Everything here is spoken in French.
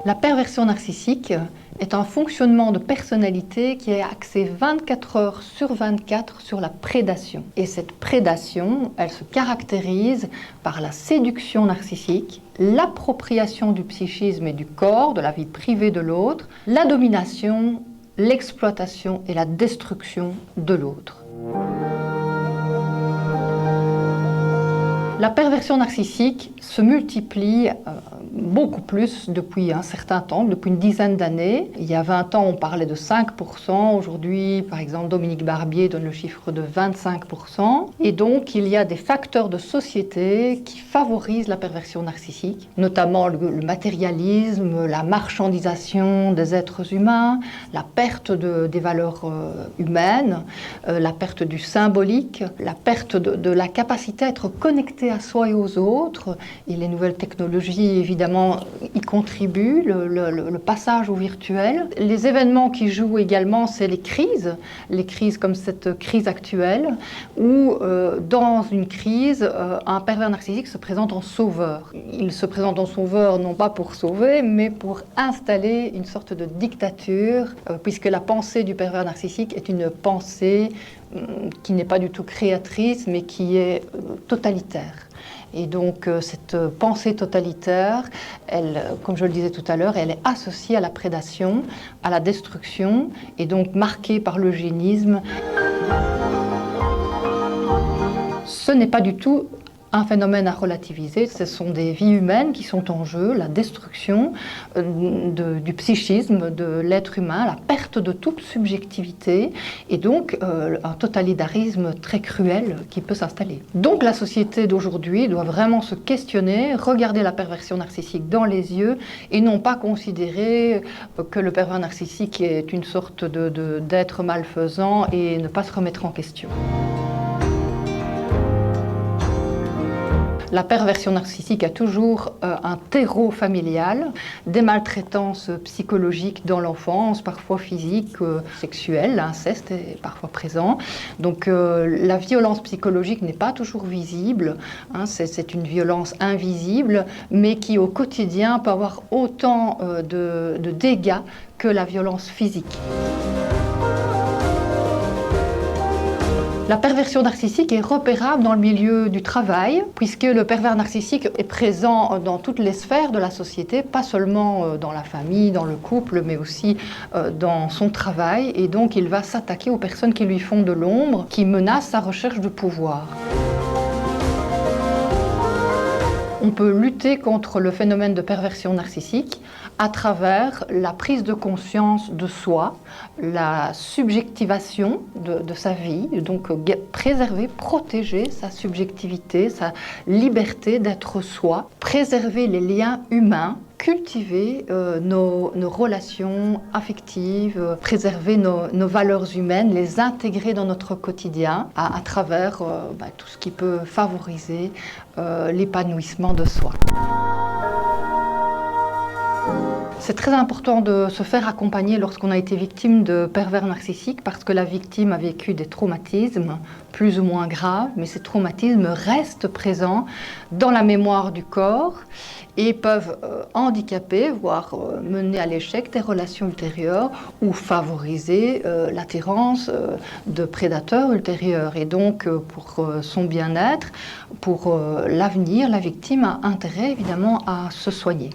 La perversion narcissique est un fonctionnement de personnalité qui est axé 24 heures sur 24 sur la prédation. Et cette prédation, elle se caractérise par la séduction narcissique, l'appropriation du psychisme et du corps, de la vie privée de l'autre, la domination, l'exploitation et la destruction de l'autre. La perversion narcissique se multiplie beaucoup plus depuis un certain temps, depuis une dizaine d'années. Il y a 20 ans, on parlait de 5%. Aujourd'hui, par exemple, Dominique Barbier donne le chiffre de 25%. Et donc, il y a des facteurs de société qui favorisent la perversion narcissique, notamment le matérialisme, la marchandisation des êtres humains, la perte des valeurs humaines, la perte du symbolique, la perte de la capacité à être connecté à soi et aux autres. Et les nouvelles technologies, évidemment, y contribuent, le passage au virtuel. Les événements qui jouent également, c'est les crises comme cette crise actuelle, où dans une crise, un pervers narcissique se présente en sauveur. Il se présente en sauveur non pas pour sauver, mais pour installer une sorte de dictature, puisque la pensée du pervers narcissique est une pensée qui n'est pas du tout créatrice, mais qui est totalitaire. Et donc cette pensée totalitaire, elle, comme je le disais tout à l'heure, elle est associée à la prédation, à la destruction, et donc marquée par l'eugénisme. Ce n'est pas du tout un phénomène à relativiser, ce sont des vies humaines qui sont en jeu, la destruction du psychisme de l'être humain, la perte de toute subjectivité et donc un totalitarisme très cruel qui peut s'installer. Donc la société d'aujourd'hui doit vraiment se questionner, regarder la perversion narcissique dans les yeux et non pas considérer que le pervers narcissique est une sorte d'être malfaisant et ne pas se remettre en question. La perversion narcissique a toujours un terreau familial, des maltraitances psychologiques dans l'enfance, parfois physiques, sexuelles, l'inceste est parfois présent. Donc la violence psychologique n'est pas toujours visible, hein, c'est une violence invisible, mais qui au quotidien peut avoir autant de dégâts que la violence physique. La perversion narcissique est repérable dans le milieu du travail, puisque le pervers narcissique est présent dans toutes les sphères de la société, pas seulement dans la famille, dans le couple, mais aussi dans son travail. Et donc il va s'attaquer aux personnes qui lui font de l'ombre, qui menacent sa recherche de pouvoir. On peut lutter contre le phénomène de perversion narcissique à travers la prise de conscience de soi, la subjectivation de sa vie, donc préserver, protéger sa subjectivité, sa liberté d'être soi, préserver les liens humains, cultiver nos relations affectives, préserver nos valeurs humaines, les intégrer dans notre quotidien à travers tout ce qui peut favoriser l'épanouissement de soi. C'est très important de se faire accompagner lorsqu'on a été victime de pervers narcissiques parce que la victime a vécu des traumatismes plus ou moins graves, mais ces traumatismes restent présents dans la mémoire du corps et peuvent handicaper, voire mener à l'échec des relations ultérieures ou favoriser l'attirance de prédateurs ultérieurs. Et donc, pour son bien-être, pour l'avenir, la victime a intérêt évidemment à se soigner.